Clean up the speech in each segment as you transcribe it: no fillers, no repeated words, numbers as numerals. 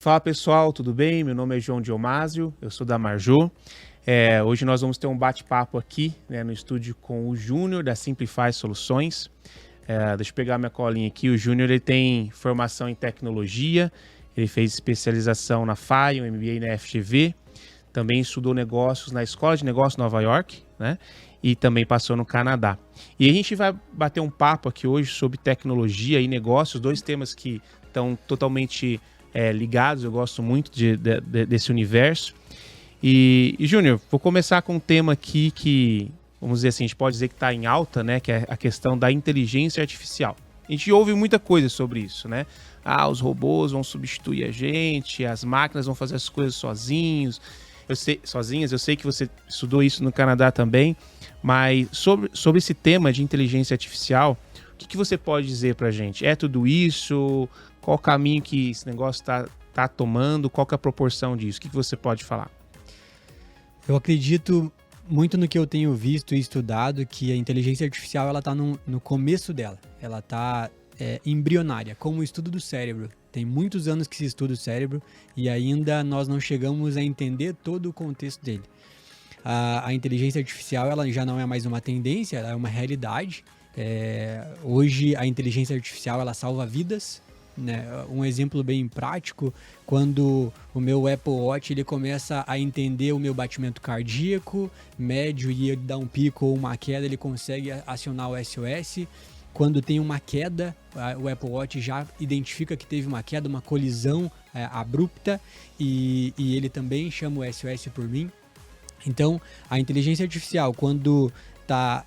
Fala pessoal, tudo bem? Meu nome é João Diomásio, eu sou da Marjô. Hoje nós vamos ter um bate-papo aqui, né, no estúdio com o Júnior da Simplify Soluções. Deixa eu pegar minha colinha aqui. O Júnior ele tem formação em tecnologia, ele fez especialização na FAI, um MBA na FGV, também estudou negócios na Escola de Negócios Nova York, né? E também passou no Canadá. E a gente vai bater um papo aqui hoje sobre tecnologia e negócios, dois temas que estão totalmente ligados. Eu gosto muito desse universo. E Júnior, vou começar com um tema aqui que, vamos dizer assim, a gente pode dizer que está em alta, né? Que é a questão da inteligência artificial. A gente ouve muita coisa sobre isso, né? Os robôs vão substituir a gente, as máquinas vão fazer as coisas sozinhas. Eu sei que você estudou isso no Canadá também, mas sobre esse tema de inteligência artificial, o que você pode dizer para a gente? É tudo isso? Qual o caminho que esse negócio está tomando? Qual que é a proporção disso? O que você pode falar? Eu acredito muito no que eu tenho visto e estudado, que a inteligência artificial ela está no começo dela. Ela está embrionária, como o estudo do cérebro. Tem muitos anos que se estuda o cérebro e ainda nós não chegamos a entender todo o contexto dele. A inteligência artificial ela já não é mais uma tendência, ela é uma realidade. Hoje a inteligência artificial ela salva vidas, né? Um exemplo bem prático, quando o meu Apple Watch ele começa a entender o meu batimento cardíaco médio e ele dá um pico ou uma queda, ele consegue acionar o SOS. Quando tem uma queda, o Apple Watch já identifica que teve uma queda, uma colisão abrupta e ele também chama o SOS por mim. Então, a inteligência artificial, quando tá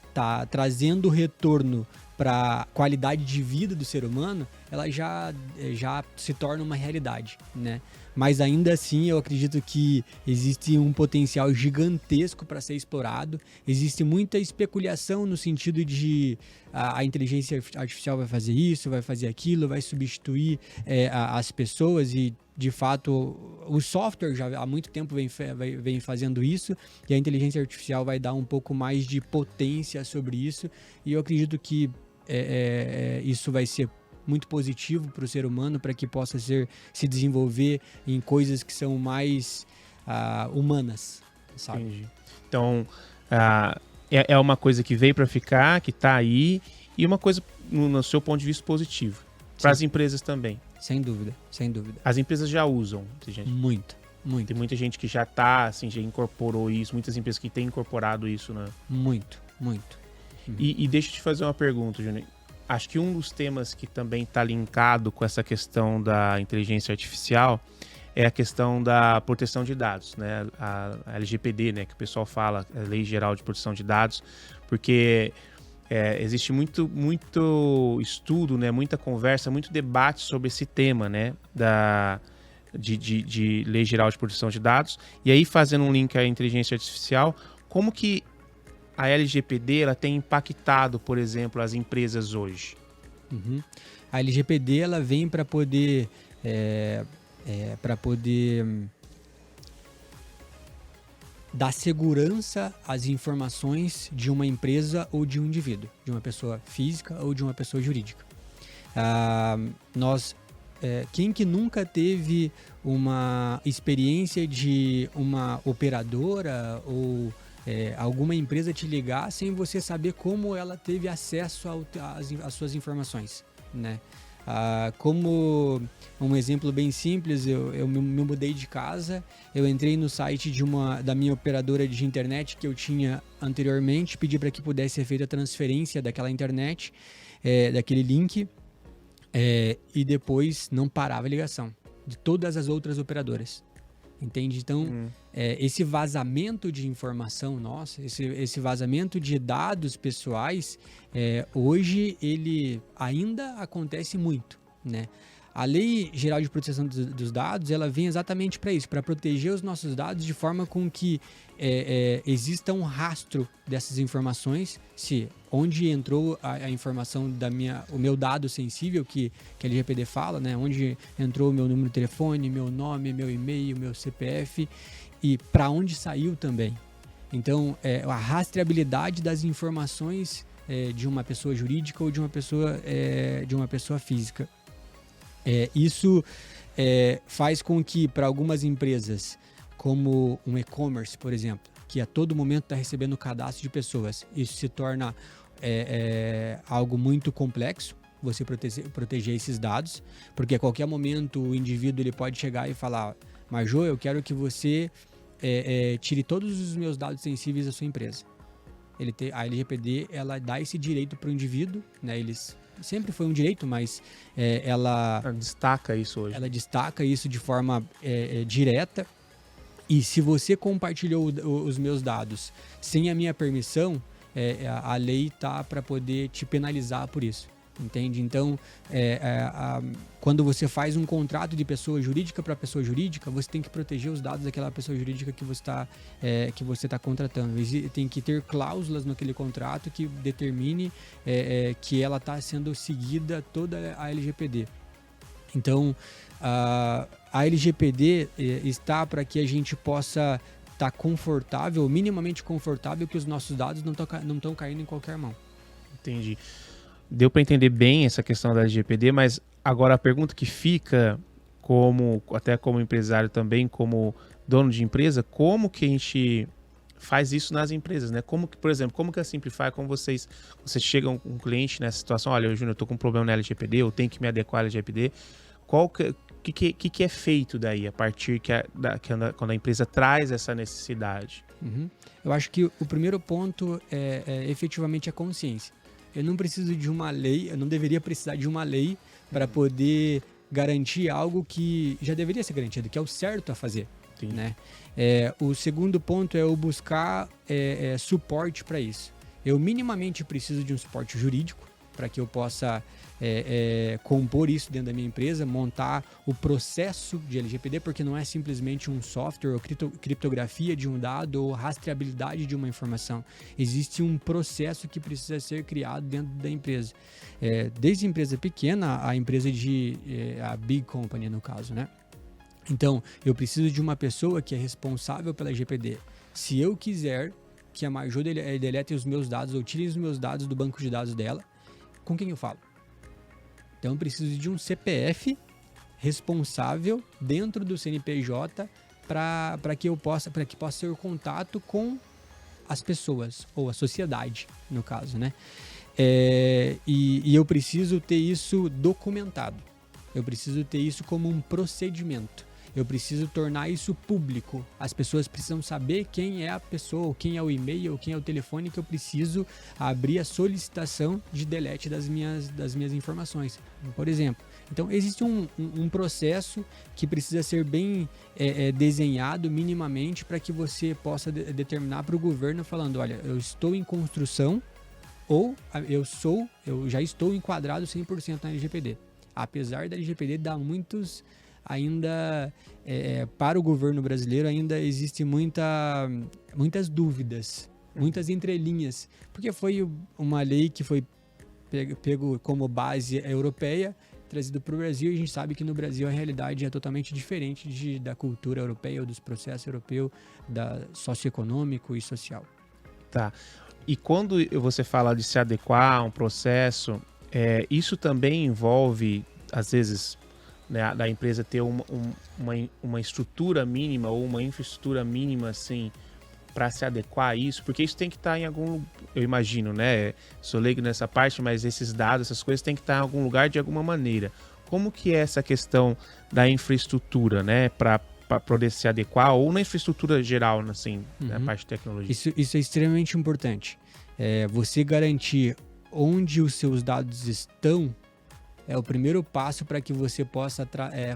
trazendo retorno para a qualidade de vida do ser humano, ela já se torna uma realidade, né? Mas ainda assim, eu acredito que existe um potencial gigantesco para ser explorado. Existe muita especulação no sentido de a inteligência artificial vai fazer isso, vai fazer aquilo, vai substituir as pessoas e, de fato, o software já há muito tempo vem fazendo isso e a inteligência artificial vai dar um pouco mais de potência sobre isso. E eu acredito que isso vai ser muito positivo para o ser humano, para que possa se desenvolver em coisas que são mais humanas, sabe? Entendi. Então, é uma coisa que veio para ficar, que está aí, e uma coisa, no seu ponto de vista, positivo. Para as empresas também. Sem dúvida, sem dúvida. As empresas já usam, gente. Muito. Tem muita gente que já está, assim, já incorporou isso, muitas empresas que têm incorporado isso, né? Muito. E deixa eu te fazer uma pergunta, Júnior. Acho que um dos temas que também está linkado com essa questão da inteligência artificial é a questão da proteção de dados, né? A LGPD, né? Que o pessoal fala, a Lei Geral de Proteção de Dados, porque existe muito estudo, né? Muita conversa, muito debate sobre esse tema, né? De Lei Geral de Proteção de Dados. E aí, fazendo um link à inteligência artificial, como que a LGPD ela tem impactado, por exemplo, as empresas hoje? Uhum. A LGPD ela vem para poder dar segurança às informações de uma empresa ou de um indivíduo, de uma pessoa física ou de uma pessoa jurídica. Quem que nunca teve uma experiência de uma operadora ou alguma empresa te ligar sem você saber como ela teve acesso às suas informações, né? Como um exemplo bem simples, eu me mudei de casa, eu entrei no site da minha operadora de internet que eu tinha anteriormente, pedi para que pudesse ser feita a transferência daquela internet, daquele link, e depois não parava a ligação de todas as outras operadoras. Entende? Então, esse vazamento de informação nossa, esse vazamento de dados pessoais, hoje ele ainda acontece muito, né? A Lei Geral de Proteção dos Dados, ela vem exatamente para isso, para proteger os nossos dados de forma com que exista um rastro dessas informações, se onde entrou a informação o meu dado sensível, que a LGPD fala, né? Onde entrou o meu número de telefone, meu nome, meu e-mail, meu CPF e para onde saiu também. Então, a rastreabilidade das informações de uma pessoa jurídica ou de uma pessoa física. Isso faz com que, para algumas empresas, como um e-commerce, por exemplo, que a todo momento está recebendo cadastro de pessoas, isso se torna algo muito complexo, você proteger esses dados, porque a qualquer momento o indivíduo ele pode chegar e falar: Marjô, eu quero que você tire todos os meus dados sensíveis da sua empresa. A LGPD ela dá esse direito para o indivíduo, né? Sempre foi um direito, mas ela destaca isso hoje. Ela destaca isso de forma direta. E se você compartilhou os meus dados sem a minha permissão, a lei tá para poder te penalizar por isso. Entende? Então, quando você faz um contrato de pessoa jurídica para pessoa jurídica, você tem que proteger os dados daquela pessoa jurídica que você tá contratando. Tem que ter cláusulas naquele contrato que determine que ela está sendo seguida toda a LGPD. Então, a LGPD está para que a gente possa estar confortável, minimamente confortável, que os nossos dados não estão caindo em qualquer mão. Entendi. Deu para entender bem essa questão da LGPD, mas agora a pergunta que fica, até como empresário também, como dono de empresa, como que a gente faz isso nas empresas, né? Por exemplo, como que a Simplify, como você chega um cliente nessa situação, olha, Júnior, eu estou com um problema na LGPD, eu tenho que me adequar à LGPD, o que é feito daí, a partir quando a empresa traz essa necessidade? Uhum. Eu acho que o primeiro ponto é efetivamente a consciência. Eu não preciso de uma lei, eu não deveria precisar de uma lei para poder garantir algo que já deveria ser garantido, que é o certo a fazer. Né? O segundo ponto é eu buscar suporte para isso. Eu minimamente preciso de um suporte jurídico para que eu possa compor isso dentro da minha empresa, montar o processo de LGPD, porque não é simplesmente um software ou criptografia de um dado ou rastreabilidade de uma informação. Existe um processo que precisa ser criado dentro da empresa. Desde a empresa pequena a empresa a big company, no caso, né? Então, eu preciso de uma pessoa que é responsável pela LGPD. Se eu quiser que a Marjô delete os meus dados ou tire os meus dados do banco de dados dela, com quem eu falo? Então, eu preciso de um CPF responsável dentro do CNPJ para que possa ter contato com as pessoas, ou a sociedade, no caso, né? E eu preciso ter isso documentado. Eu preciso ter isso como um procedimento. Eu preciso tornar isso público. As pessoas precisam saber quem é a pessoa, quem é o e-mail, quem é o telefone que eu preciso abrir a solicitação de delete das minhas informações, por exemplo. Então, existe um processo que precisa ser bem desenhado minimamente para que você possa determinar para o governo falando: olha, eu estou em construção ou eu já estou enquadrado 100% na LGPD. Apesar da LGPD dar muitos... ainda para o governo brasileiro ainda existe muitas dúvidas, muitas entrelinhas, porque foi uma lei que foi pego como base europeia, trazido para o Brasil, e a gente sabe que no Brasil a realidade é totalmente diferente da cultura europeia ou dos processos europeus, socioeconômico e social. Tá. E quando você fala de se adequar a um processo, isso também envolve, às vezes, né, da empresa ter uma estrutura mínima ou uma infraestrutura mínima, assim, para se adequar a isso? Porque isso tem que estar em algum... Eu imagino, né? Sou leigo nessa parte, mas esses dados, essas coisas, tem que estar em algum lugar de alguma maneira. Como que é essa questão da infraestrutura, né? Para poder se adequar, ou na infraestrutura geral, assim, na parte de tecnologia? Isso é extremamente importante. Você garantir onde os seus dados estão é o primeiro passo para que você possa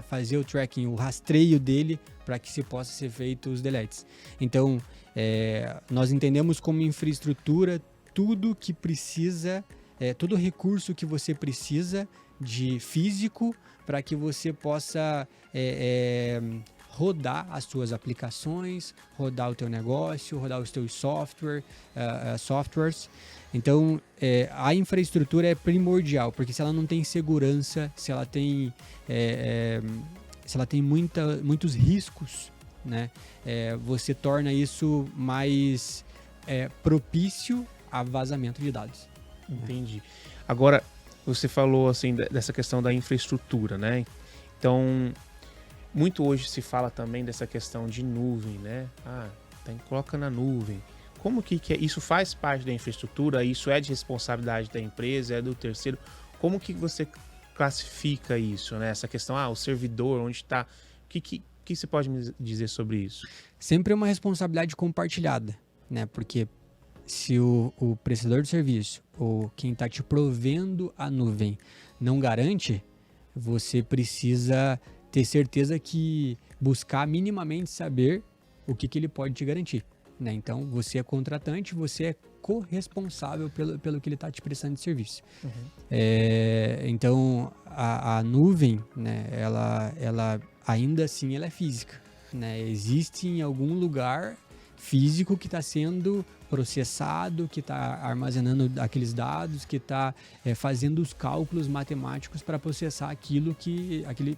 fazer o tracking, o rastreio dele, para que se possa ser feito os deletes. Então, nós entendemos como infraestrutura tudo que precisa, todo recurso que você precisa de físico para que você possa rodar as suas aplicações, rodar o teu negócio, rodar os teus softwares. Então, a infraestrutura é primordial, porque se ela não tem segurança, se ela tem muitos riscos, né, você torna isso mais propício a vazamento de dados. Entendi. Agora, você falou assim dessa questão da infraestrutura, né? Então, muito hoje se fala também dessa questão de nuvem, né? Coloca na nuvem. Como que é? Isso faz parte da infraestrutura? Isso é de responsabilidade da empresa? É do terceiro? Como que você classifica isso, né? Essa questão, o servidor, onde está... O que você pode me dizer sobre isso? Sempre é uma responsabilidade compartilhada, né? Porque se o prestador de serviço ou quem está te provendo a nuvem não garante, você precisa ter certeza que buscar minimamente saber o que ele pode te garantir, né? Então, você é contratante, você é corresponsável pelo que ele está te prestando de serviço. Então, a nuvem, né, ela ainda assim ela é física, né? Existe em algum lugar físico que está sendo processado, que está armazenando aqueles dados, que está fazendo os cálculos matemáticos para processar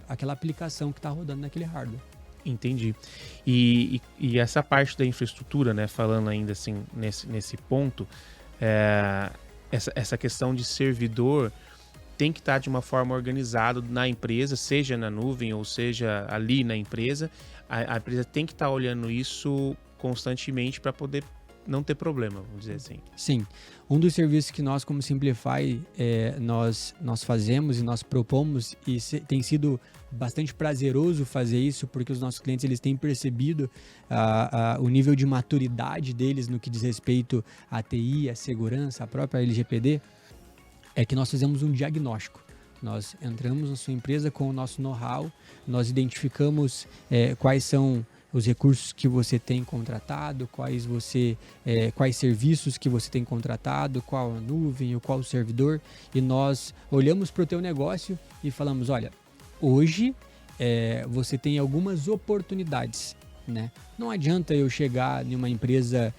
aquela aplicação que está rodando naquele hardware. Entendi. E essa parte da infraestrutura, né, falando ainda assim nesse ponto, essa questão de servidor tem que estar de uma forma organizada na empresa, seja na nuvem ou seja ali na empresa. A empresa tem que estar olhando isso constantemente para poder não ter problema, vamos dizer assim. Sim. Um dos serviços que nós, como Simplify, nós fazemos e nós propomos, e tem sido bastante prazeroso fazer isso, porque os nossos clientes eles têm percebido o nível de maturidade deles no que diz respeito à TI, à segurança, à própria LGPD, é que nós fizemos um diagnóstico. Nós entramos na sua empresa com o nosso know-how, nós identificamos quais são os recursos que você tem contratado, quais serviços que você tem contratado, qual a nuvem, qual o servidor, e nós olhamos para o teu negócio e falamos, olha, hoje você tem algumas oportunidades, né? Não adianta eu chegar em uma empresa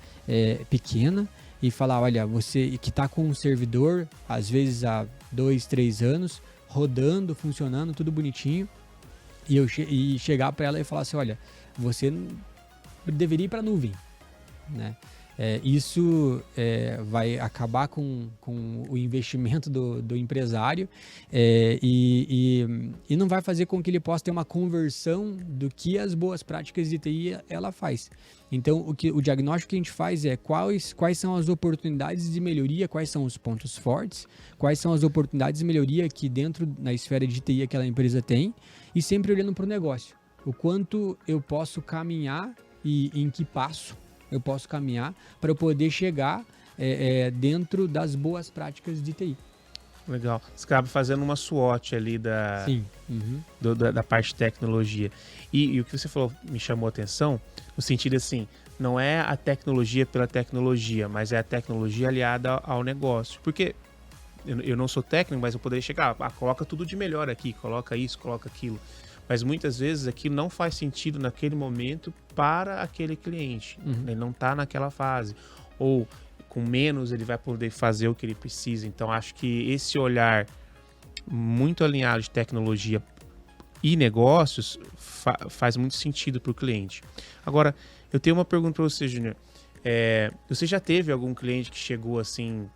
pequena e falar, olha, você que está com um servidor, às vezes há 2, 3 anos, rodando, funcionando, tudo bonitinho, e chegar para ela e falar assim, olha, você deveria ir para a nuvem, né? Isso vai acabar com o investimento do empresário e não vai fazer com que ele possa ter uma conversão do que as boas práticas de TI ela faz. Então, o diagnóstico que a gente faz é quais são as oportunidades de melhoria, quais são os pontos fortes, quais são as oportunidades de melhoria que dentro na esfera de TI aquela empresa tem, e sempre olhando para o negócio. O quanto eu posso caminhar e em que passo eu posso caminhar para eu poder chegar dentro das boas práticas de TI. Legal. Você acaba fazendo uma SWOT ali Sim. Uhum. Da parte de tecnologia. E o que você falou me chamou a atenção, no sentido assim, não é a tecnologia pela tecnologia, mas é a tecnologia aliada ao negócio. Porque eu não sou técnico, mas eu poderia chegar, coloca tudo de melhor aqui, coloca isso, coloca aquilo. Mas muitas vezes aquilo não faz sentido naquele momento para aquele cliente. Uhum. Ele não está naquela fase. Ou com menos ele vai poder fazer o que ele precisa. Então acho que esse olhar muito alinhado de tecnologia e negócios faz muito sentido para o cliente. Agora, eu tenho uma pergunta para você, Júnior. Você já teve algum cliente que chegou assim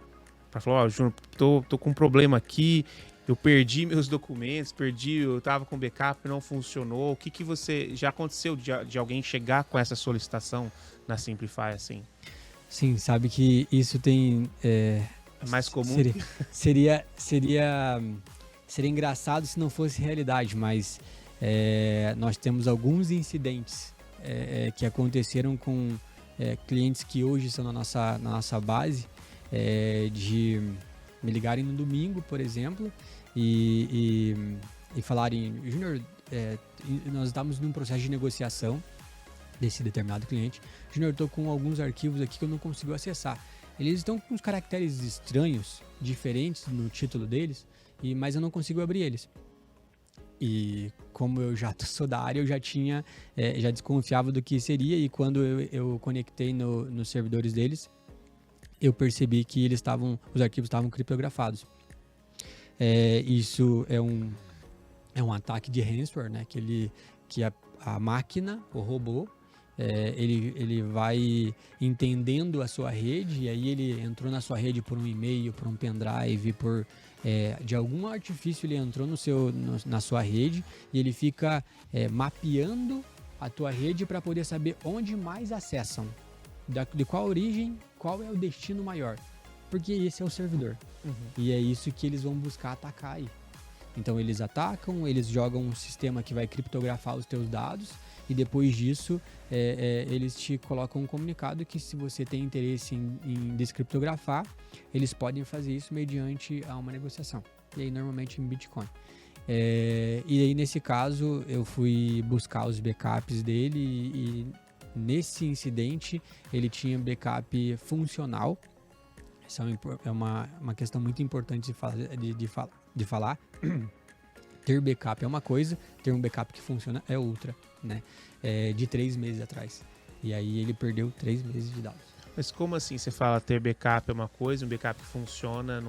para falar, Júnior, tô com um problema aqui, eu perdi meus documentos, eu tava com backup, não funcionou. O que você... Já aconteceu de alguém chegar com essa solicitação na Simplify, assim? Sim, sabe que isso tem... É mais comum? Seria engraçado se não fosse realidade, mas nós temos alguns incidentes que aconteceram com clientes que hoje estão na nossa base, de me ligarem no domingo, por exemplo, e falarem, Júnior, nós estamos num processo de negociação desse determinado cliente. Júnior, eu estou com alguns arquivos aqui que eu não consigo acessar. Eles estão com uns caracteres estranhos, diferentes no título deles, mas eu não consigo abrir eles. E como eu já sou da área, eu já desconfiava do que seria, e quando eu conectei nos servidores deles, eu percebi que os arquivos estavam criptografados. Isso é um ataque de ransomware, né? Que a máquina, o robô, ele vai entendendo a sua rede, e aí ele entrou na sua rede por um e-mail, por um pendrive, de algum artifício ele entrou na sua rede, e ele fica mapeando a tua rede para poder saber onde mais acessam, de qual origem, qual é o destino maior, porque esse é o servidor. E é isso que eles vão buscar atacar aí. Então eles atacam, eles jogam um sistema que vai criptografar os teus dados, e depois disso eles te colocam um comunicado que, se você tem interesse em descriptografar, eles podem fazer isso mediante a uma negociação, e aí normalmente em Bitcoin. E aí, nesse caso, eu fui buscar os backups dele, e nesse incidente ele tinha backup funcional. Essa é uma questão muito importante de falar. Ter backup é uma coisa, ter um backup que funciona é outra, né? De 3 meses atrás. E aí ele perdeu 3 meses de dados. Mas como assim você fala ter backup é uma coisa, um backup que funciona,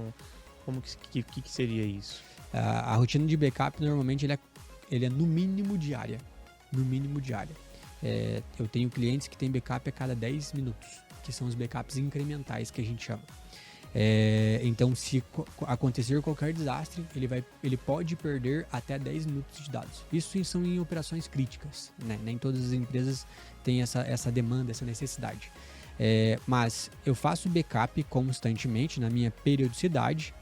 como que seria isso? A rotina de backup normalmente ele é no mínimo diária. No mínimo diária. Eu tenho clientes que têm backup a cada 10 minutos, que são os backups incrementais que a gente chama. Então, se acontecer qualquer desastre, ele pode perder até 10 minutos de dados. Isso são em operações críticas, né? Nem todas as empresas têm essa demanda, essa necessidade. Mas eu faço backup constantemente na minha periodicidade,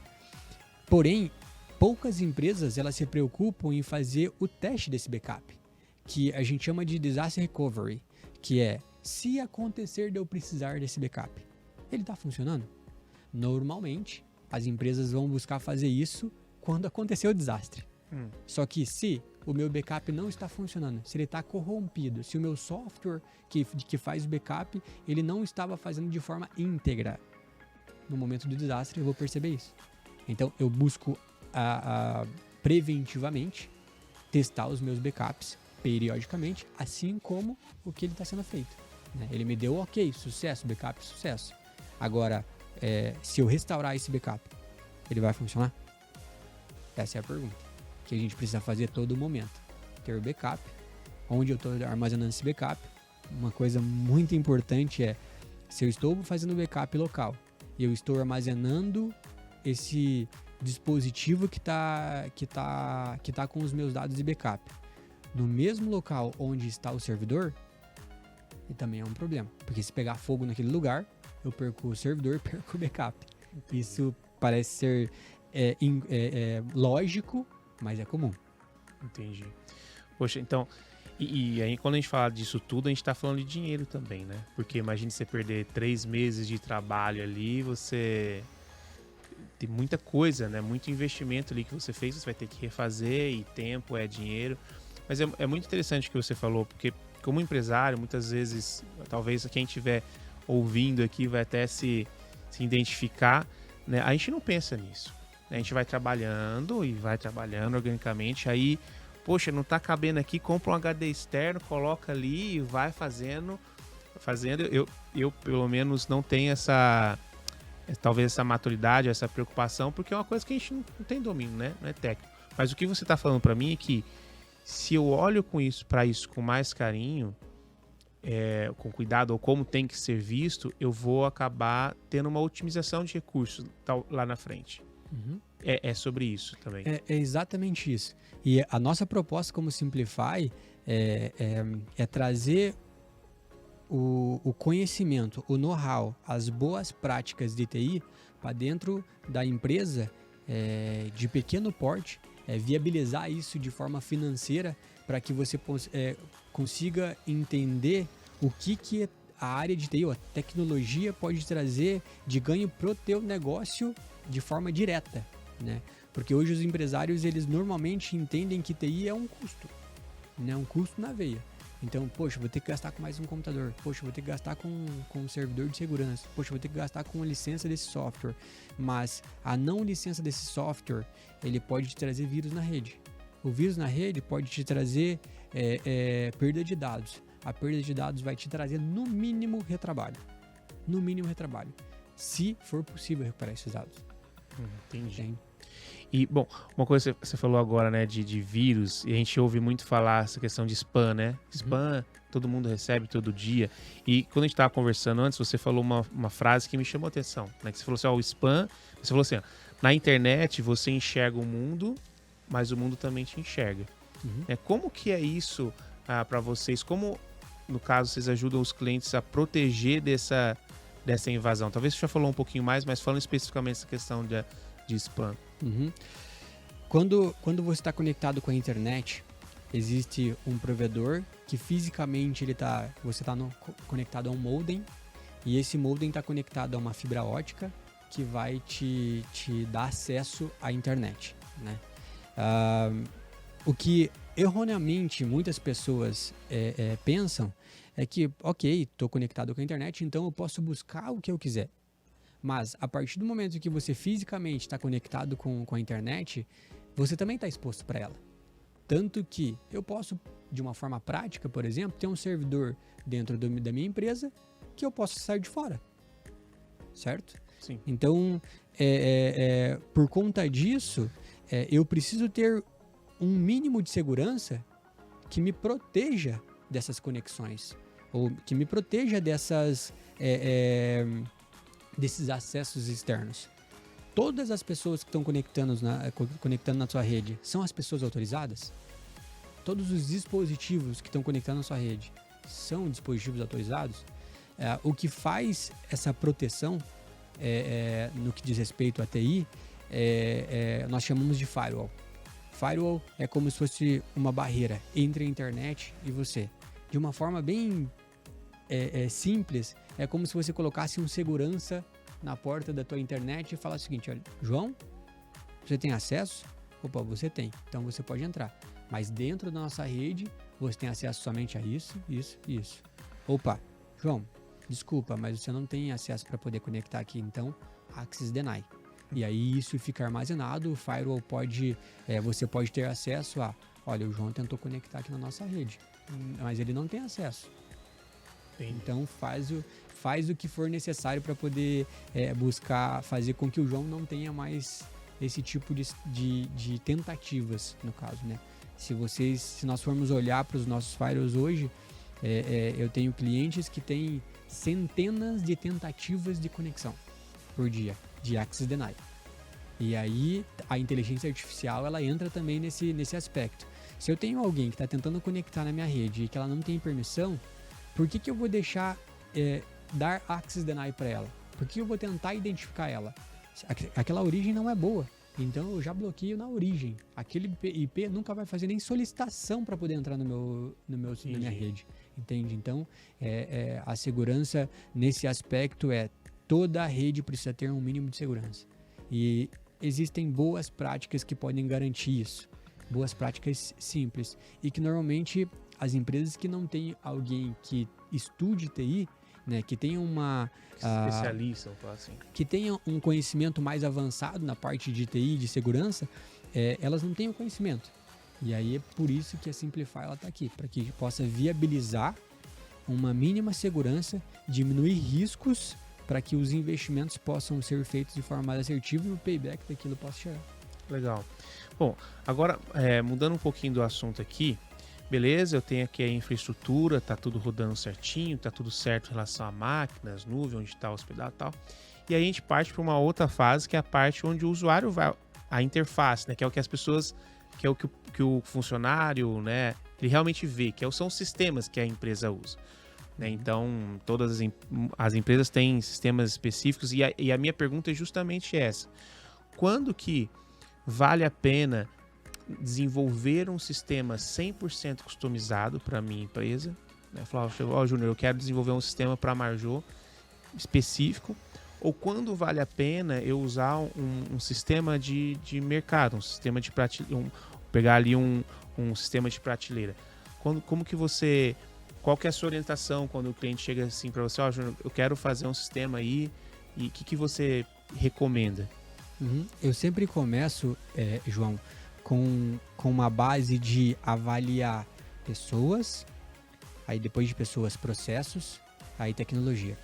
porém, poucas empresas elas se preocupam em fazer o teste desse backup, que a gente chama de disaster recovery, que é, se acontecer de eu precisar desse backup, ele está funcionando? Normalmente, as empresas vão buscar fazer isso quando acontecer o desastre. Só que se o meu backup não está funcionando, se ele está corrompido, se o meu software que faz o backup, ele não estava fazendo de forma íntegra, no momento do desastre eu vou perceber isso. Então eu busco preventivamente testar os meus backups periodicamente, assim como o que ele está sendo feito, né? Ele me deu ok, sucesso, backup, sucesso. Agora, se eu restaurar esse backup, ele vai funcionar? Essa é a pergunta que a gente precisa fazer a todo momento. Ter backup, onde eu estou armazenando esse backup. Uma coisa muito importante é, se eu estou fazendo backup local e eu estou armazenando esse dispositivo que tá com os meus dados de backup no mesmo local onde está o servidor, e também é um problema, porque se pegar fogo naquele lugar, eu perco o servidor e perco o backup. Isso parece ser lógico, mas é comum. Entendi. Poxa, então, e aí quando a gente fala disso tudo, a gente tá falando de dinheiro também, né? Porque imagine você perder 3 meses de trabalho ali, você tem muita coisa, né? Muito investimento ali que você fez, você vai ter que refazer, e tempo é dinheiro. Mas é muito interessante o que você falou, porque como empresário, muitas vezes, talvez quem estiver ouvindo aqui vai até se identificar, né? A gente não pensa nisso, né? A gente vai trabalhando organicamente, aí, poxa, não tá cabendo aqui, compra um HD externo, coloca ali e vai fazendo. Eu pelo menos não tenho talvez essa maturidade, essa preocupação, porque é uma coisa que a gente não tem domínio, né? Não é técnico. Mas o que você tá falando para mim é que, se eu olho para isso com mais carinho, com cuidado, ou como tem que ser visto, eu vou acabar tendo uma otimização de recursos lá na frente. Uhum. É sobre isso também. É exatamente isso. E a nossa proposta como Simplify é trazer o conhecimento, o know-how, as boas práticas de TI para dentro da empresa de pequeno porte, viabilizar isso de forma financeira para que você consiga entender o que a área de TI, a tecnologia pode trazer de ganho pro teu negócio de forma direta, né? Porque hoje os empresários, eles normalmente entendem que TI é um custo, né? Um custo na veia. Então, poxa, vou ter que gastar com mais um computador. Poxa, vou ter que gastar com um servidor de segurança. Poxa, vou ter que gastar com a licença desse software. Mas a não licença desse software, ele pode te trazer vírus na rede. O vírus na rede pode te trazer perda de dados. A perda de dados vai te trazer, no mínimo, retrabalho. No mínimo, retrabalho. Se for possível recuperar esses dados. Entendi. E, bom, uma coisa que você falou agora, né, de vírus, e a gente ouve muito falar essa questão de spam, né? Spam, todo mundo recebe todo dia. E quando a gente estava conversando antes, você falou uma frase que me chamou a atenção, né? Que você falou assim, ó, o spam, você falou assim, ó, na internet você enxerga o mundo, mas o mundo também te enxerga. Como que é isso para vocês? Como, no caso, vocês ajudam os clientes a proteger dessa invasão? Talvez você já falou um pouquinho mais, mas falando especificamente essa questão de spam. Quando você está conectado com a internet, existe um provedor que fisicamente você está conectado a um modem, e esse modem está conectado a uma fibra ótica que vai te dar acesso à internet, né? O que erroneamente muitas pessoas pensam é que, ok, estou conectado com a internet, então eu posso buscar o que eu quiser. Mas a partir do momento que você fisicamente está conectado com a internet, você também está exposto para ela. Tanto que eu posso, de uma forma prática, por exemplo, ter um servidor dentro da minha empresa que eu posso sair de fora. Certo? Sim. Então, por conta disso, eu preciso ter um mínimo de segurança que me proteja dessas conexões, ou que me proteja desses acessos externos. Todas as pessoas que estão conectando na sua rede são as pessoas autorizadas? Todos os dispositivos que estão conectando na sua rede são dispositivos autorizados? O que faz essa proteção, no que diz respeito à TI, nós chamamos de firewall. Firewall é como se fosse uma barreira entre a internet e você. De uma forma bem simples, é como se você colocasse um segurança na porta da tua internet e falasse o seguinte: olha, João, você tem acesso? Opa, você tem, então você pode entrar. Mas dentro da nossa rede, você tem acesso somente a isso, isso e isso. Opa, João, desculpa, mas você não tem acesso para poder conectar aqui, então Access Deny. E aí isso fica armazenado, o firewall você pode ter acesso a, olha, o João tentou conectar aqui na nossa rede, mas ele não tem acesso. Entendi. Então faz o que for necessário para poder buscar fazer com que o João não tenha mais esse tipo de tentativas, no caso, né? Se nós formos olhar para os nossos firewalls hoje, eu tenho clientes que têm centenas de tentativas de conexão por dia de Access Deny. E aí a inteligência artificial ela entra também nesse aspecto. Se eu tenho alguém que está tentando conectar na minha rede e que ela não tem permissão, por que eu vou deixar dar Access Deny para ela? Por que eu vou tentar identificar ela? Aquela origem não é boa, então eu já bloqueio na origem. Aquele IP nunca vai fazer nem solicitação para poder entrar na minha rede, entende? Então a segurança nesse aspecto toda a rede precisa ter um mínimo de segurança. E existem boas práticas que podem garantir isso. Boas práticas simples. E que normalmente as empresas que não têm alguém que estude TI, né, que tenha especialista, assim, que tenha um conhecimento mais avançado na parte de TI, de segurança, elas não têm o conhecimento. E aí é por isso que a Simplify está aqui, para que possa viabilizar uma mínima segurança, diminuir riscos, para que os investimentos possam ser feitos de forma mais assertiva e o payback daquilo possa chegar. Legal. Bom, agora mudando um pouquinho do assunto aqui, beleza, eu tenho aqui a infraestrutura, tá tudo rodando certinho, tá tudo certo em relação a máquinas, nuvem, onde está hospedado e tal. E aí a gente parte para uma outra fase, que é a parte onde o usuário vai, a interface, né, que é o que as pessoas, que é o que o funcionário, né, ele realmente vê, são os sistemas que a empresa usa. Né? Então, todas as empresas têm sistemas específicos e a minha pergunta é justamente essa. Quando que vale a pena desenvolver um sistema 100% customizado para a minha empresa? Né? Falar, Júnior, eu quero desenvolver um sistema para a Marjô específico. Ou quando vale a pena eu usar um sistema de mercado, um sistema de prateleira, pegar ali um sistema de prateleira. Como que você... Qual que é a sua orientação quando o cliente chega assim para você, Júnior, eu quero fazer um sistema aí, e o que você recomenda? Eu sempre começo, João, com uma base de avaliar pessoas, aí depois de pessoas, processos, aí tecnologia.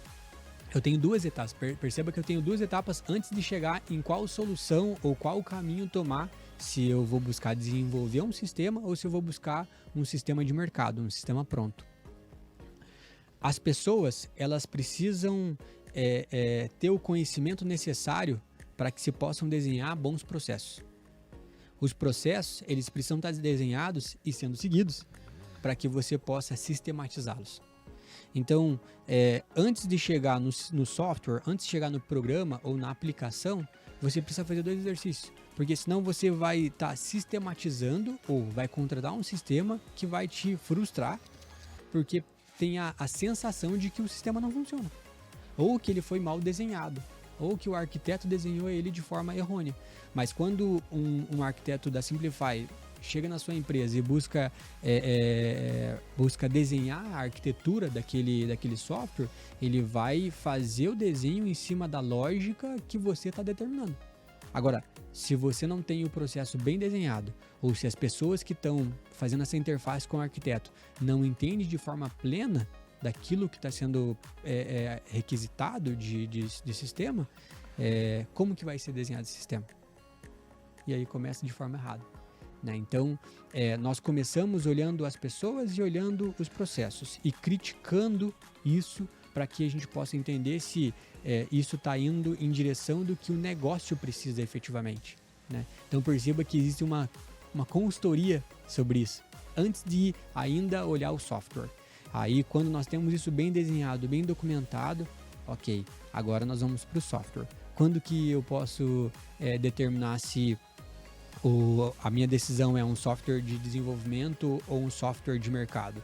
eu tenho duas etapas. Perceba que eu tenho duas etapas antes de chegar em qual solução ou qual caminho tomar, se eu vou buscar desenvolver um sistema ou se eu vou buscar um sistema de mercado, um sistema pronto. As pessoas, elas precisam ter o conhecimento necessário para que se possam desenhar bons processos. Os processos, eles precisam estar desenhados e sendo seguidos para que você possa sistematizá-los. Então, antes de chegar no software, antes de chegar no programa ou na aplicação, você precisa fazer dois exercícios. Porque senão você vai estar sistematizando ou vai contratar um sistema que vai te frustrar, porque tem a sensação de que o sistema não funciona. Ou que ele foi mal desenhado. Ou que o arquiteto desenhou ele de forma errônea. Mas quando um arquiteto da Simplify chega na sua empresa e busca desenhar a arquitetura daquele software, ele vai fazer o desenho em cima da lógica que você está determinando. Agora, se você não tem o processo bem desenhado, ou se as pessoas que estão fazendo essa interface com o arquiteto não entendem de forma plena daquilo que está sendo requisitado de sistema, como que vai ser desenhado esse sistema? E aí começa de forma errada. Né? Então, nós começamos olhando as pessoas e olhando os processos e criticando isso para que a gente possa entender se isso está indo em direção do que o negócio precisa efetivamente. Né? Então, perceba que existe uma consultoria sobre isso, antes de ainda olhar o software. Aí, quando nós temos isso bem desenhado, bem documentado, ok, agora nós vamos para o software. Quando que eu posso determinar se a minha decisão é um software de desenvolvimento ou um software de mercado?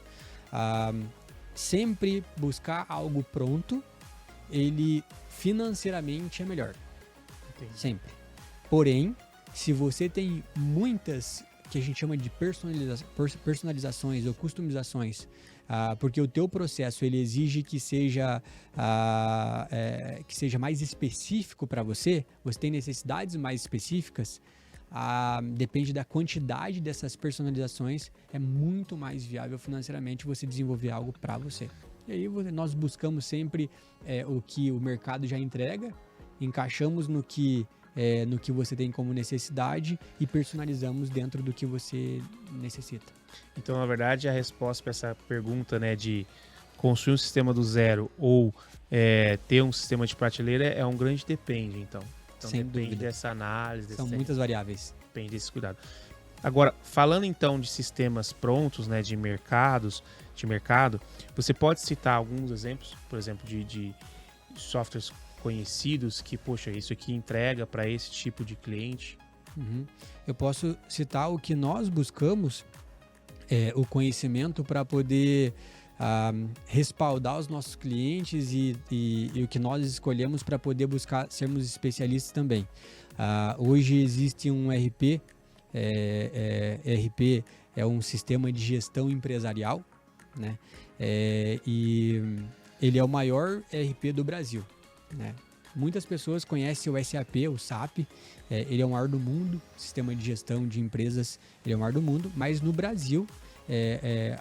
Sempre buscar algo pronto, ele financeiramente é melhor. Entendi. Sempre. Porém, se você tem muitas que a gente chama de personalizações ou customizações, porque o teu processo ele exige que seja mais específico para você tem necessidades mais específicas, depende da quantidade dessas personalizações, é muito mais viável financeiramente você desenvolver algo para você. E aí nós buscamos sempre o que o mercado já entrega, encaixamos no que você tem como necessidade e personalizamos dentro do que você necessita. Então, na verdade, a resposta para essa pergunta, né, de construir um sistema do zero ou ter um sistema de prateleira é um grande depende, então. Então Sem depende dúvida. dessa análise. São muitas variáveis. Depende desse cuidado. Agora, falando então de sistemas prontos, né, de mercado, você pode citar alguns exemplos, por exemplo, de softwares conhecidos que, poxa, isso aqui entrega para esse tipo de cliente? Uhum. Eu posso citar o que nós buscamos, o conhecimento para poder respaldar os nossos clientes e o que nós escolhemos para poder buscar sermos especialistas também. Hoje existe um RP, RP é um sistema de gestão empresarial, né? E ele é o maior RP do Brasil, né? Muitas pessoas conhecem o SAP, o SAP, ele é o maior do mundo, sistema de gestão de empresas, ele é o maior do mundo, mas no Brasil,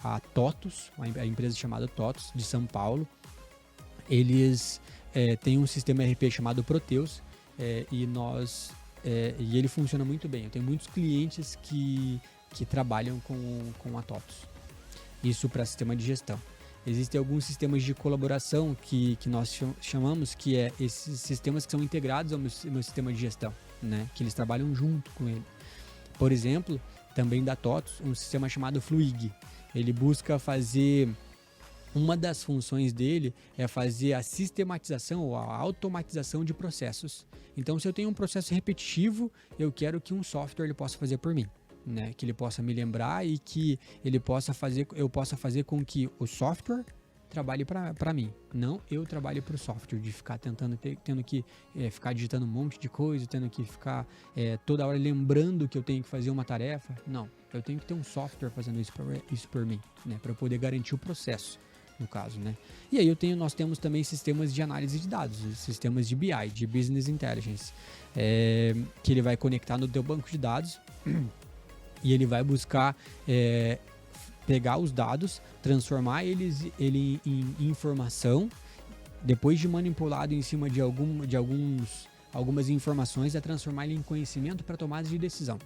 a TOTUS, a empresa chamada TOTUS, de São Paulo, eles têm um sistema RP chamado Proteus, e ele funciona muito bem. Eu tenho muitos clientes que trabalham com a TOTUS, isso para sistema de gestão. Existem alguns sistemas de colaboração que nós chamamos, que esses sistemas que são integrados ao meu sistema de gestão, né? Que eles trabalham junto com ele. Por exemplo, também da TOTUS, um sistema chamado Fluig. Ele busca fazer, uma das funções dele é fazer a sistematização ou a automatização de processos. Então, se eu tenho um processo repetitivo, eu quero que um software ele possa fazer por mim. Né, que ele possa me lembrar e que eu possa fazer com que o software trabalhe para mim, não eu trabalhe para o software, de ficar tendo que ficar digitando um monte de coisa, tendo que ficar toda hora lembrando que eu tenho que fazer uma tarefa. Não, eu tenho que ter um software fazendo isso por mim, né, para poder garantir o processo, no caso, né. E aí nós temos também sistemas de análise de dados, sistemas de BI, de Business Intelligence, que ele vai conectar no teu banco de dados e ele vai buscar pegar os dados, transformar ele em informação depois de manipulado em cima de algumas informações, é transformar ele em conhecimento para tomada de decisão.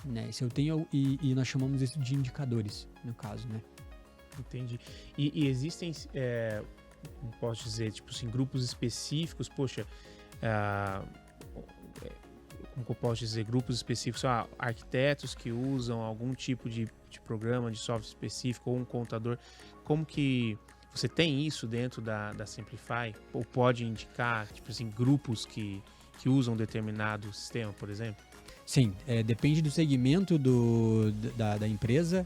Né? Se eu tenho, e nós chamamos isso de indicadores, no caso, né? Entendi. E existem, como posso dizer, tipo assim, grupos específicos, poxa, como que eu posso dizer, grupos específicos, arquitetos que usam algum tipo de programa, de software específico ou um contador, como que você tem isso dentro da Simplify? Ou pode indicar, tipo assim, grupos que usam determinado sistema, por exemplo? Sim, depende do segmento da empresa.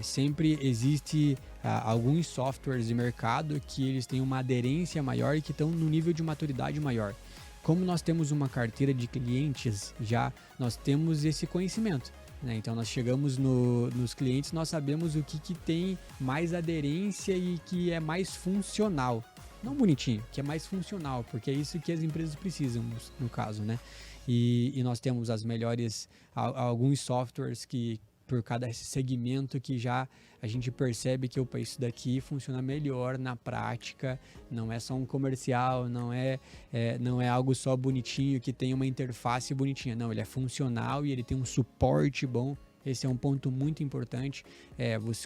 Sempre existe alguns softwares de mercado que eles têm uma aderência maior e que estão no nível de maturidade maior. Como nós temos uma carteira de clientes já, nós temos esse conhecimento. Né? Então nós chegamos nos clientes, nós sabemos o que tem mais aderência e que é mais funcional. Não bonitinho, que é mais funcional, porque é isso que as empresas precisam, no caso, né? E nós temos as melhores, alguns softwares que, por cada segmento, que já a gente percebe que isso daqui funciona melhor na prática, não é só um comercial, não é algo só bonitinho, que tem uma interface bonitinha. Não, ele é funcional e ele tem um suporte bom. Esse é um ponto muito importante.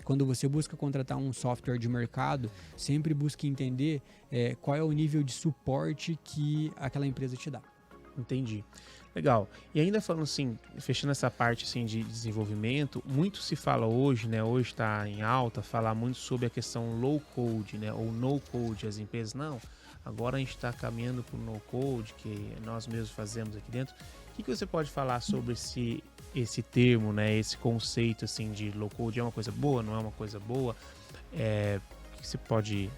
Quando você busca contratar um software de mercado, sempre busque entender qual é o nível de suporte que aquela empresa te dá. Entendi. Legal. E ainda falando assim, fechando essa parte assim de desenvolvimento, muito se fala hoje, né? Hoje está em alta falar muito sobre a questão low code, né? Ou no code. As empresas, não, agora a gente está caminhando para o no code, que nós mesmos fazemos aqui dentro. O que você pode falar sobre esse termo, né? Esse conceito assim de low code? É uma coisa boa? Não é uma coisa boa? O que você pode...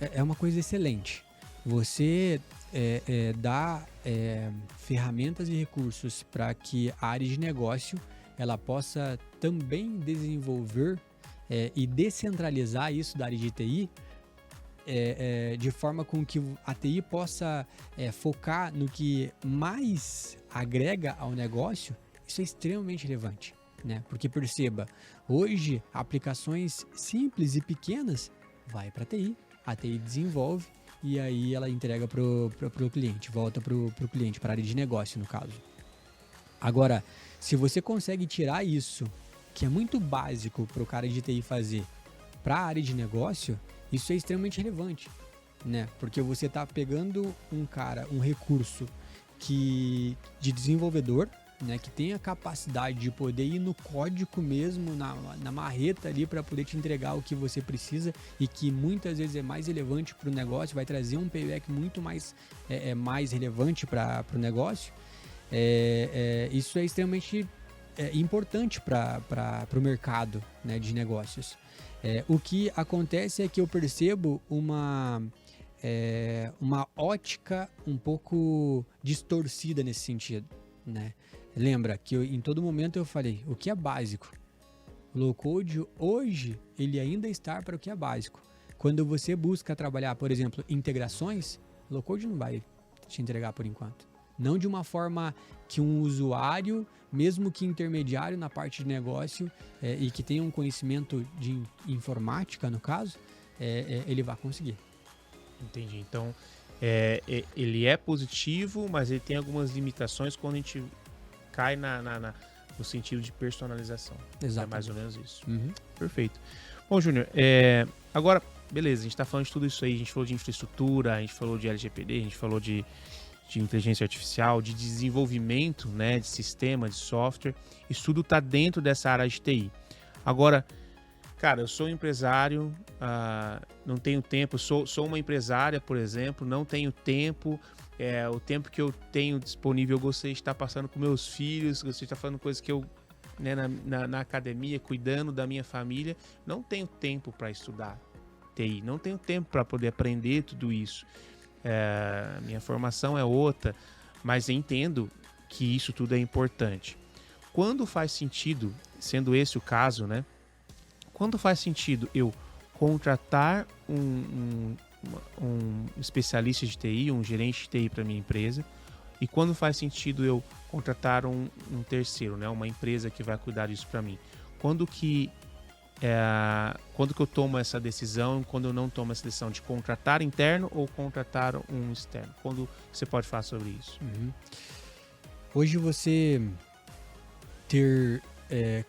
É uma coisa excelente. Você dá ferramentas e recursos para que a área de negócio ela possa também desenvolver e descentralizar isso da área de TI, de forma com que a TI possa focar no que mais agrega ao negócio. Isso é extremamente relevante, né? Porque perceba, hoje aplicações simples e pequenas vai para a TI desenvolve e aí ela entrega pro cliente, volta pro cliente, para a área de negócio, no caso. Agora, se você consegue tirar isso, que é muito básico para o cara de TI fazer, para a área de negócio, isso é extremamente relevante, né? Porque você está pegando um recurso de desenvolvedor, né, que tem a capacidade de poder ir no código mesmo, na marreta ali, para poder te entregar o que você precisa e que muitas vezes é mais relevante para o negócio, vai trazer um payback muito mais relevante para o negócio. Isso é extremamente importante para o mercado, né, de negócios. O que acontece é que eu percebo uma ótica um pouco distorcida nesse sentido, né? Lembra que em todo momento eu falei, o que é básico? O low code hoje, ele ainda está para o que é básico. Quando você busca trabalhar, por exemplo, integrações, o low code não vai te entregar por enquanto. Não de uma forma que um usuário, mesmo que intermediário na parte de negócio e que tenha um conhecimento de informática, no caso, ele vai conseguir. Entendi. Então, ele é positivo, mas ele tem algumas limitações quando a gente cai no sentido de personalização. Exato. É mais ou menos isso. Uhum. Perfeito. Bom, Júnior, agora, beleza, a gente está falando de tudo isso aí, a gente falou de infraestrutura, a gente falou de LGPD, a gente falou de inteligência artificial, de desenvolvimento, né, de sistema, de software. Isso tudo está dentro dessa área de TI. Agora, cara, eu sou empresário, não tenho tempo, sou uma empresária, por exemplo, não tenho tempo, o tempo que eu tenho disponível eu gostaria de estar passando com meus filhos, gostaria de estar fazendo coisas que eu, né, na academia, cuidando da minha família, não tenho tempo para estudar TI, não tenho tempo para poder aprender tudo isso. Minha formação é outra, mas entendo que isso tudo é importante. Quando faz sentido, sendo esse o caso, né? Quando faz sentido eu contratar um especialista de TI, um gerente de TI para minha empresa, e quando faz sentido eu contratar um terceiro, né, uma empresa que vai cuidar disso para mim? Quando que quando que eu tomo essa decisão, quando eu não tomo essa decisão de contratar interno ou contratar um externo? Quando você pode falar sobre isso? Hoje você ter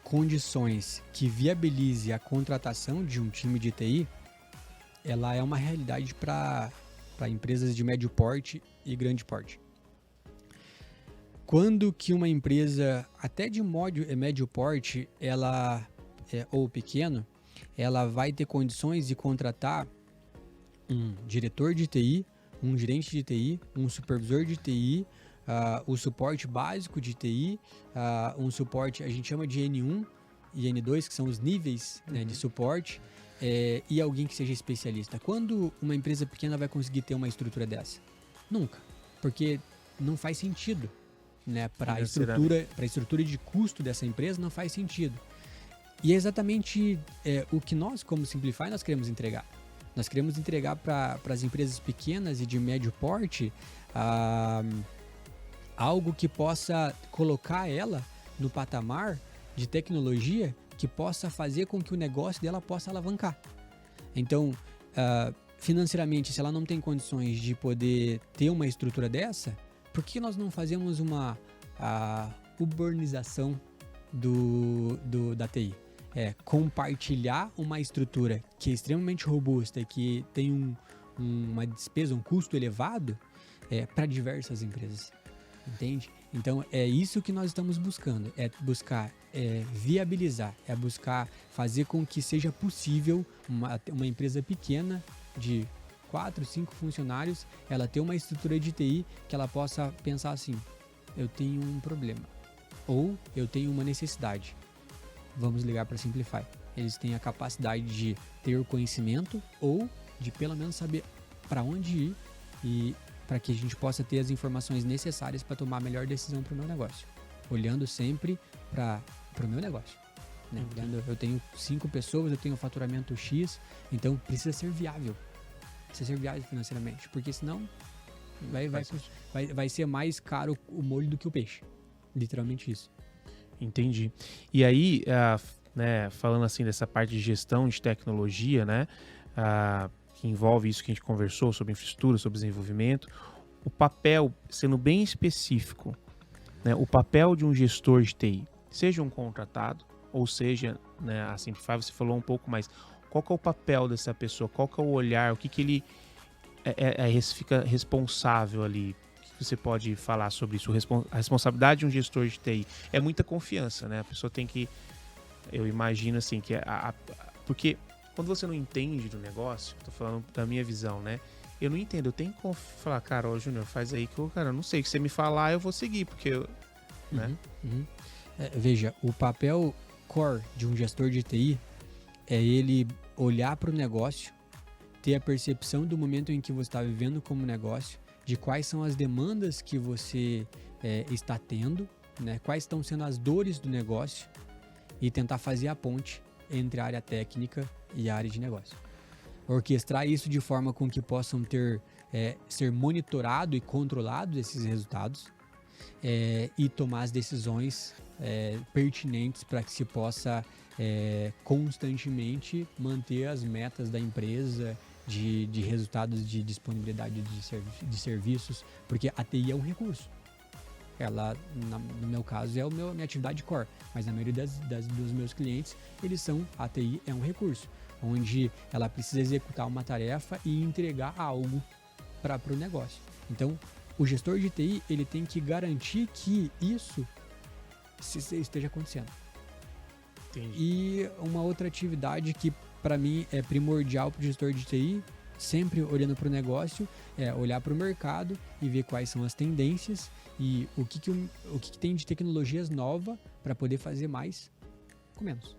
condições que viabilize a contratação de um time de TI, ela é uma realidade para empresas de médio porte e grande porte. Quando que uma empresa, até de médio porte, ou pequeno, ela vai ter condições de contratar um diretor de TI, um gerente de TI, um supervisor de TI, o suporte básico de TI, um suporte, a gente chama de N1 e N2, que são os níveis, né, de suporte, e alguém que seja especialista. Quando uma empresa pequena vai conseguir ter uma estrutura dessa? Nunca, porque não faz sentido, né, para a estrutura de custo dessa empresa não faz sentido. E é exatamente o que nós, como Simplify, nós queremos entregar. Nós queremos entregar para as empresas pequenas e de médio porte algo que possa colocar ela no patamar de tecnologia que possa fazer com que o negócio dela possa alavancar. Então, financeiramente, se ela não tem condições de poder ter uma estrutura dessa, por que nós não fazemos uma urbanização da TI? Compartilhar uma estrutura que é extremamente robusta e que tem uma despesa, um custo elevado para diversas empresas. Entende? Então é isso que nós estamos buscando, é buscar viabilizar, é buscar fazer com que seja possível uma empresa pequena de 4, 5 funcionários, ela ter uma estrutura de TI que ela possa pensar assim, eu tenho um problema, ou eu tenho uma necessidade, vamos ligar para Simplify. Eles têm a capacidade de ter o conhecimento ou de pelo menos saber para onde ir e para que a gente possa ter as informações necessárias para tomar a melhor decisão para o meu negócio, olhando sempre para o meu negócio. Né? Eu tenho 5 pessoas, eu tenho um faturamento X, então precisa ser viável financeiramente, porque senão vai ser mais caro o molho do que o peixe, literalmente isso. Entendi. E aí, né, falando assim dessa parte de gestão de tecnologia, né, que envolve isso que a gente conversou sobre infraestrutura, sobre desenvolvimento, o papel, sendo bem específico, né, o papel de um gestor de TI, seja um contratado, ou seja, né, a Simplify, você falou um pouco mais, qual que é o papel dessa pessoa, qual que é o olhar, o que ele fica responsável ali, o que você pode falar sobre isso? A responsabilidade de um gestor de TI é muita confiança, né, a pessoa tem que, eu imagino assim, que porque quando você não entende do negócio, tô falando da minha visão, né? Eu não entendo, eu tenho que falar, cara, ô Júnior, faz aí que eu, cara, eu não sei, que você me falar eu vou seguir, porque eu, né? Veja, o papel core de um gestor de TI é ele olhar para o negócio, ter a percepção do momento em que você está vivendo como negócio, de quais são as demandas que você está tendo, né? Quais estão sendo as dores do negócio e tentar fazer a ponte entre a área técnica e a área de negócio. Orquestrar isso de forma com que possam ser monitorado e controlado esses resultados e tomar as decisões pertinentes para que se possa constantemente manter as metas da empresa de resultados de disponibilidade de serviços, porque a TI é um recurso. Ela, no meu caso, é a minha atividade core, mas na maioria dos meus clientes, a TI é um recurso, onde ela precisa executar uma tarefa e entregar algo para o negócio. Então, o gestor de TI, ele tem que garantir que isso esteja acontecendo. Entendi. E uma outra atividade que, para mim, é primordial para o gestor de TI, sempre olhando para o negócio, olhar para o mercado e ver quais são as tendências e o que tem de tecnologias novas para poder fazer mais com menos.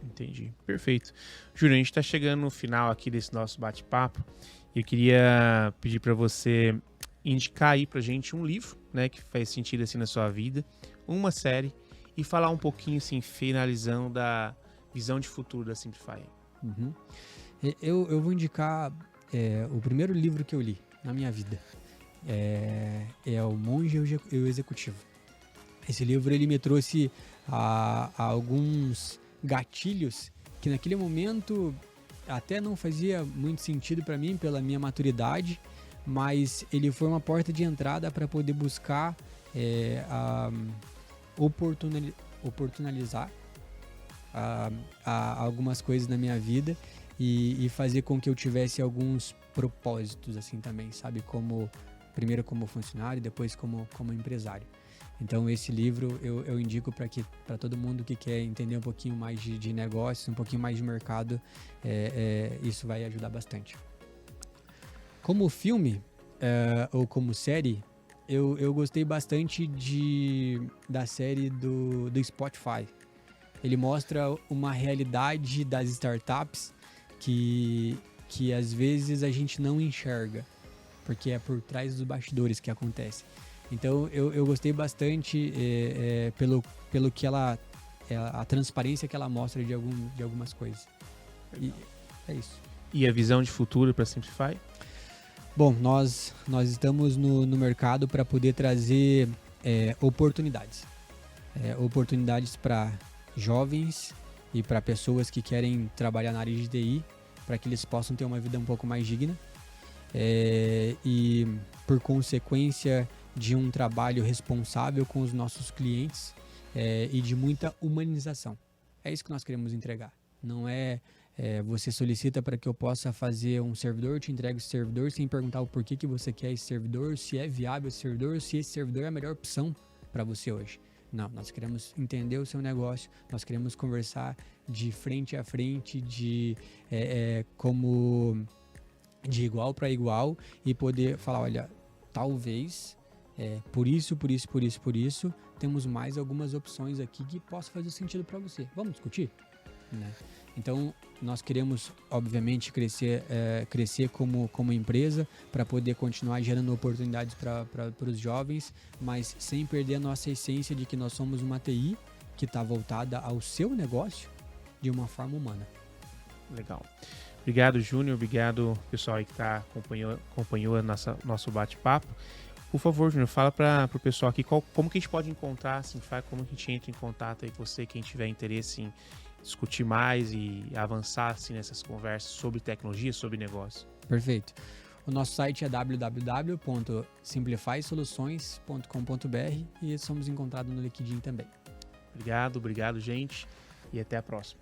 Entendi, perfeito. Júnior, a gente está chegando no final aqui desse nosso bate-papo e eu queria pedir para você indicar aí pra gente um livro, né, que faz sentido assim na sua vida, uma série e falar um pouquinho assim, finalizando da visão de futuro da Simplify. Uhum. Eu vou indicar o primeiro livro que eu li na minha vida. É O Monge e o Executivo. Esse livro ele me trouxe a alguns gatilhos que naquele momento até não fazia muito sentido para mim pela minha maturidade, mas ele foi uma porta de entrada para poder buscar oportunizar algumas coisas na minha vida e fazer com que eu tivesse alguns propósitos assim também, sabe? Primeiro como funcionário e depois como empresário. Então esse livro eu indico para todo mundo que quer entender um pouquinho mais de negócios, um pouquinho mais de mercado, isso vai ajudar bastante. Como filme ou como série, eu gostei bastante da série do Spotify. Ele mostra uma realidade das startups que às vezes a gente não enxerga, porque é por trás dos bastidores que acontece. Então eu gostei bastante pelo que a transparência que ela mostra de algumas coisas. E é isso. E a visão de futuro para Simplify? Bom, nós estamos no mercado para poder trazer oportunidades. Oportunidades para jovens e para pessoas que querem trabalhar na área de TI, para que eles possam ter uma vida um pouco mais digna. E por consequência de um trabalho responsável com os nossos clientes e de muita humanização. É isso que nós queremos entregar. Não você solicita para que eu possa fazer um servidor, eu te entrego esse servidor sem perguntar o porquê que você quer esse servidor, se é viável esse servidor, se esse servidor é a melhor opção para você hoje. Não, nós queremos entender o seu negócio, nós queremos conversar de frente a frente, como de igual para igual e poder falar, olha, talvez por isso, temos mais algumas opções aqui que possam fazer sentido para você. Vamos discutir? Né? Então, nós queremos, obviamente, crescer como empresa para poder continuar gerando oportunidades para os jovens, mas sem perder a nossa essência de que nós somos uma TI que está voltada ao seu negócio de uma forma humana. Legal. Obrigado, Júnior. Obrigado, pessoal aí que acompanhou nosso bate-papo. Por favor, Júnior, fala para o pessoal aqui como que a gente pode encontrar, assim, como que a gente entra em contato aí com você, quem tiver interesse em discutir mais e avançar assim, nessas conversas sobre tecnologia, sobre negócio. Perfeito. O nosso site é www.simplifysoluções.com.br e somos encontrados no LinkedIn também. Obrigado, gente, e até a próxima.